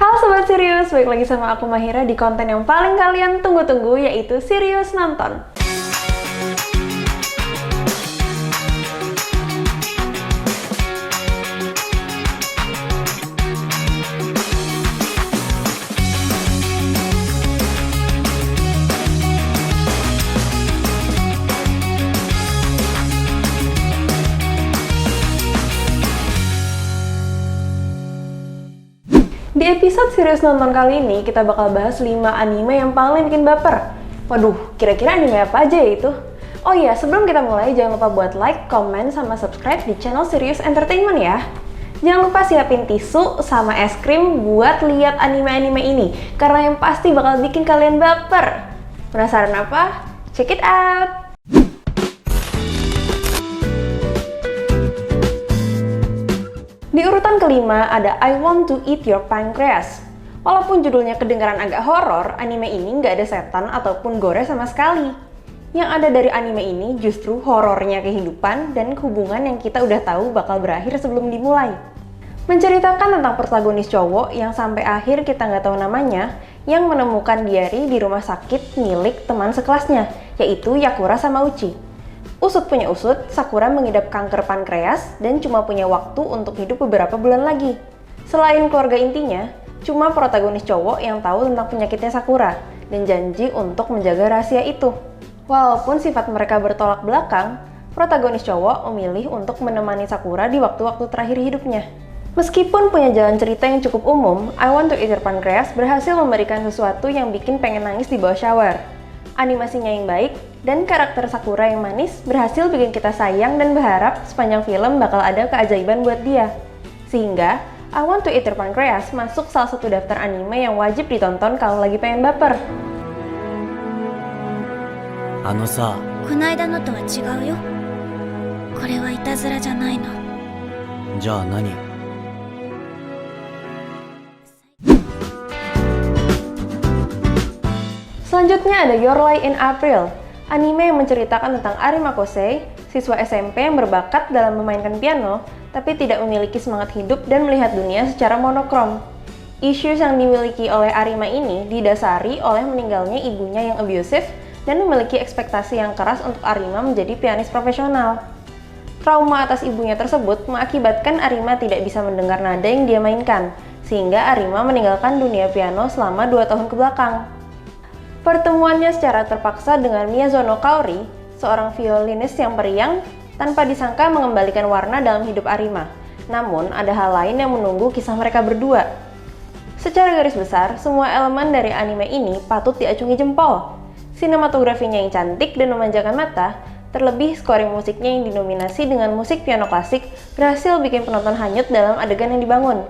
Halo Sobat Serius, balik lagi sama aku Mahira di konten yang paling kalian tunggu-tunggu, yaitu Serius Nonton. Di episode Serius Nonton kali ini, kita bakal bahas 5 anime yang paling bikin baper. Waduh, kira-kira anime apa aja ya itu? Oh iya, sebelum kita mulai, jangan lupa buat like, comment, sama subscribe di channel Serius Entertainment ya. Jangan lupa siapin tisu sama es krim buat lihat anime-anime ini, karena yang pasti bakal bikin kalian baper. Penasaran apa? Check it out! Di urutan kelima ada I Want to Eat Your Pancreas. Walaupun judulnya kedengaran agak horor, anime ini nggak ada setan ataupun gore sama sekali. Yang ada dari anime ini justru horornya kehidupan dan hubungan yang kita udah tahu bakal berakhir sebelum dimulai. Menceritakan tentang protagonis cowok yang sampai akhir kita nggak tahu namanya, yang menemukan diari di rumah sakit milik teman sekelasnya, yaitu Yakura sama Uchi. Usut punya usut, Sakura mengidap kanker pankreas dan cuma punya waktu untuk hidup beberapa bulan lagi. Selain keluarga intinya, cuma protagonis cowok yang tahu tentang penyakitnya Sakura dan janji untuk menjaga rahasia itu. Walaupun sifat mereka bertolak belakang, protagonis cowok memilih untuk menemani Sakura di waktu-waktu terakhir hidupnya. Meskipun punya jalan cerita yang cukup umum, I Want to Eat Your Pancreas berhasil memberikan sesuatu yang bikin pengen nangis di bawah shower. Animasinya yang baik, dan karakter Sakura yang manis berhasil bikin kita sayang dan berharap sepanjang film bakal ada keajaiban buat dia. Sehingga, I Want to Eat Your Pancreas masuk salah satu daftar anime yang wajib ditonton kalau lagi pengen baper. あのさ、こないだのとは違うよ。これはいたずらじゃないの。じゃあ何？ Selanjutnya ada Your Lie in April, anime yang menceritakan tentang Arima Kosei, siswa SMP yang berbakat dalam memainkan piano, tapi tidak memiliki semangat hidup dan melihat dunia secara monokrom. Issues yang dimiliki oleh Arima ini didasari oleh meninggalnya ibunya yang abusive dan memiliki ekspektasi yang keras untuk Arima menjadi pianis profesional. Trauma atas ibunya tersebut mengakibatkan Arima tidak bisa mendengar nada yang dia mainkan, sehingga Arima meninggalkan dunia piano selama 2 tahun ke belakang. Pertemuannya secara terpaksa dengan Miyazono Kaori, seorang violinis yang periang, tanpa disangka mengembalikan warna dalam hidup Arima. Namun, ada hal lain yang menunggu kisah mereka berdua. Secara garis besar, semua elemen dari anime ini patut diacungi jempol. Sinematografinya yang cantik dan memanjakan mata, terlebih scoring musiknya yang dinominasi dengan musik piano klasik, berhasil bikin penonton hanyut dalam adegan yang dibangun.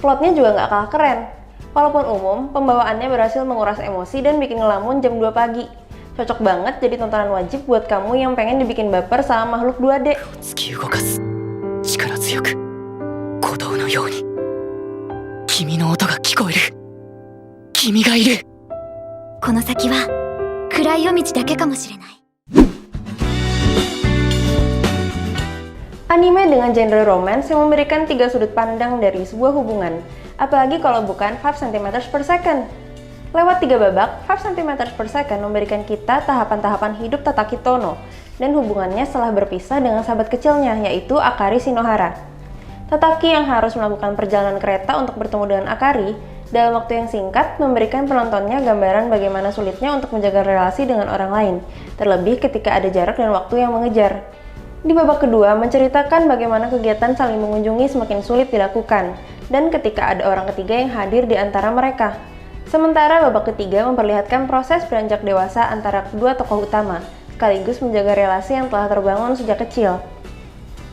Plotnya juga nggak kalah keren. Walaupun umum, pembawaannya berhasil menguras emosi dan bikin ngelamun jam 2 pagi. Cocok banget jadi tontonan wajib buat kamu yang pengen dibikin baper sama makhluk 2D. 突き動かす。力強く。鼓動のように。君の音が聞こえる。君がいる。この先は暗い夜道だけかもしれない。 Anime dengan genre romance yang memberikan 3 sudut pandang dari sebuah hubungan, apalagi kalau bukan 5 cm per second. Lewat 3 babak, 5 cm per second memberikan kita tahapan-tahapan hidup Tataki Tono dan hubungannya setelah berpisah dengan sahabat kecilnya, yaitu Akari Shinohara. Tataki yang harus melakukan perjalanan kereta untuk bertemu dengan Akari dalam waktu yang singkat memberikan penontonnya gambaran bagaimana sulitnya untuk menjaga relasi dengan orang lain, terlebih ketika ada jarak dan waktu yang mengejar. Di babak kedua, menceritakan bagaimana kegiatan saling mengunjungi semakin sulit dilakukan, dan ketika ada orang ketiga yang hadir di antara mereka. Sementara babak ketiga memperlihatkan proses beranjak dewasa antara kedua tokoh utama, sekaligus menjaga relasi yang telah terbangun sejak kecil.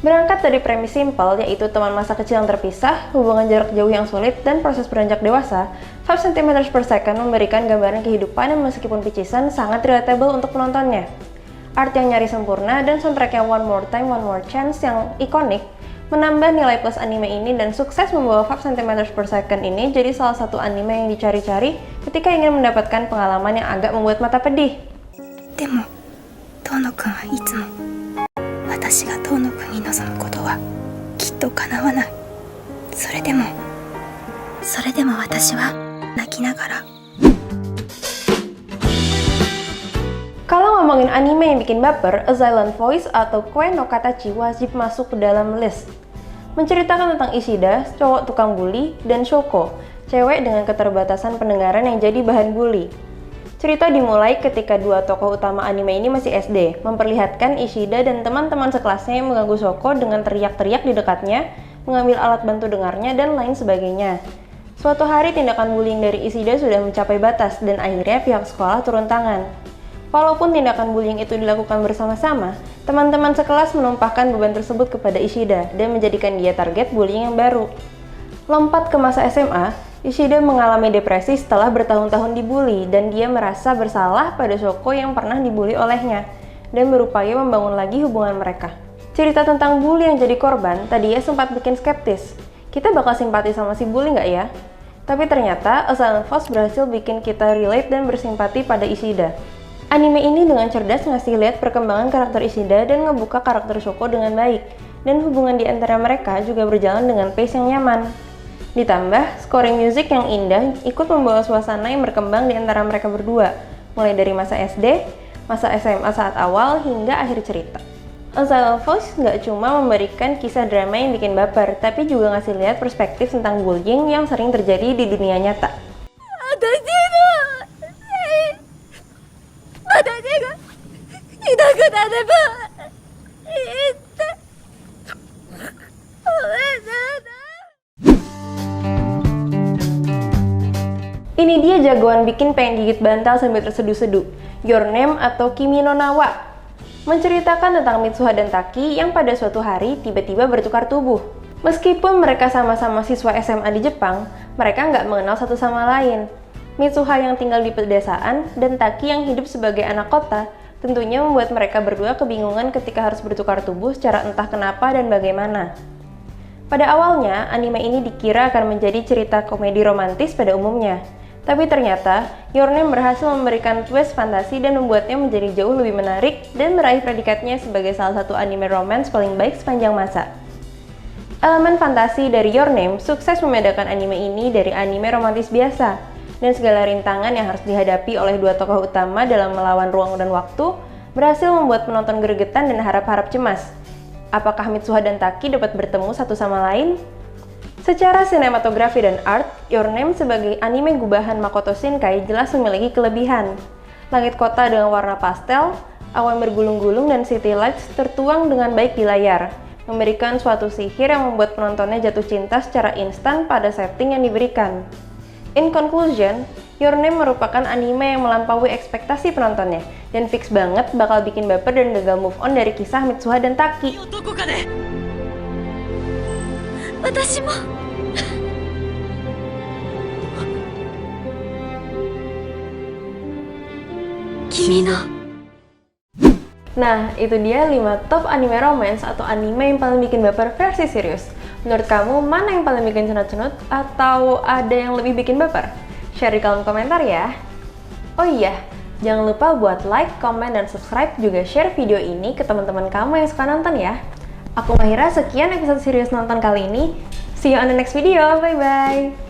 Berangkat dari premis simpel, yaitu teman masa kecil yang terpisah, hubungan jarak jauh yang sulit, dan proses beranjak dewasa, 5 cm per second memberikan gambaran kehidupan yang meskipun picisan sangat relatable untuk penontonnya. Art yang nyaris sempurna dan soundtrack yang One More Time, One More Chance yang ikonik menambah nilai plus anime ini dan sukses membawa 5 cm per second ini jadi salah satu anime yang dicari-cari ketika ingin mendapatkan pengalaman yang agak membuat mata pedih. でも、遠野くんはいつも私が遠野くんに望むことはきっと叶わない。それでもそれでも私は泣きながら Kalau ngomongin anime yang bikin baper, A Silent Voice atau Koe no Katachi wajib masuk ke dalam list. Menceritakan tentang Ishida, cowok tukang bully, dan Shoko, cewek dengan keterbatasan pendengaran yang jadi bahan bully. Cerita dimulai ketika dua tokoh utama anime ini masih SD, memperlihatkan Ishida dan teman-teman sekelasnya yang mengganggu Shoko dengan teriak-teriak di dekatnya, mengambil alat bantu dengarnya, dan lain sebagainya. Suatu hari tindakan bullying dari Ishida sudah mencapai batas dan akhirnya pihak sekolah turun tangan. Walaupun tindakan bullying itu dilakukan bersama-sama, teman-teman sekelas menumpahkan beban tersebut kepada Ishida dan menjadikan dia target bullying yang baru. Lompat ke masa SMA, Ishida mengalami depresi setelah bertahun-tahun dibully dan dia merasa bersalah pada Shoko yang pernah dibully olehnya dan berupaya membangun lagi hubungan mereka. Cerita tentang bully yang jadi korban tadinya sempat bikin skeptis. Kita bakal simpati sama si bully nggak ya? Tapi ternyata A Silent Voice berhasil bikin kita relate dan bersimpati pada Ishida. Anime ini dengan cerdas ngasih lihat perkembangan karakter Ishida dan ngebuka karakter Shoko dengan baik, dan hubungan di antara mereka juga berjalan dengan pace yang nyaman. Ditambah, scoring music yang indah ikut membawa suasana yang berkembang di antara mereka berdua, mulai dari masa SD, masa SMA saat awal, hingga akhir cerita. A Silent Voice nggak cuma memberikan kisah drama yang bikin baper, tapi juga ngasih lihat perspektif tentang bullying yang sering terjadi di dunia nyata. Ini dia jagoan bikin pengen gigit bantal sambil terseduh-seduh, Your Name atau Kimi no Na wa. Menceritakan tentang Mitsuha dan Taki yang pada suatu hari tiba-tiba bertukar tubuh. Meskipun mereka sama-sama siswa SMA di Jepang, mereka nggak mengenal satu sama lain. Mitsuha yang tinggal di pedesaan dan Taki yang hidup sebagai anak kota tentunya membuat mereka berdua kebingungan ketika harus bertukar tubuh secara entah kenapa dan bagaimana. Pada awalnya, anime ini dikira akan menjadi cerita komedi romantis pada umumnya. Tapi ternyata, Your Name berhasil memberikan twist fantasi dan membuatnya menjadi jauh lebih menarik dan meraih predikatnya sebagai salah satu anime romance paling baik sepanjang masa. Elemen fantasi dari Your Name sukses membedakan anime ini dari anime romantis biasa, dan segala rintangan yang harus dihadapi oleh dua tokoh utama dalam melawan ruang dan waktu berhasil membuat penonton gregetan dan harap-harap cemas. Apakah Mitsuha dan Taki dapat bertemu satu sama lain? Secara sinematografi dan art, Your Name sebagai anime gubahan Makoto Shinkai jelas memiliki kelebihan. Langit kota dengan warna pastel, awan bergulung-gulung dan city lights tertuang dengan baik di layar, memberikan suatu sihir yang membuat penontonnya jatuh cinta secara instan pada setting yang diberikan. In conclusion, Your Name merupakan anime yang melampaui ekspektasi penontonnya, dan fix banget bakal bikin baper dan gagal move on dari kisah Mitsuha dan Taki. 私も Nah, itu dia 5 top anime romance atau anime yang paling bikin baper versi serius. Menurut kamu, mana yang paling bikin cenut-cenut atau ada yang lebih bikin baper? Share di kolom komentar ya. Oh iya, jangan lupa buat like, comment, dan subscribe, juga share video ini ke teman-teman kamu yang suka nonton ya. Aku Mahira, sekian episode serius nonton kali ini. See you on the next video, bye-bye!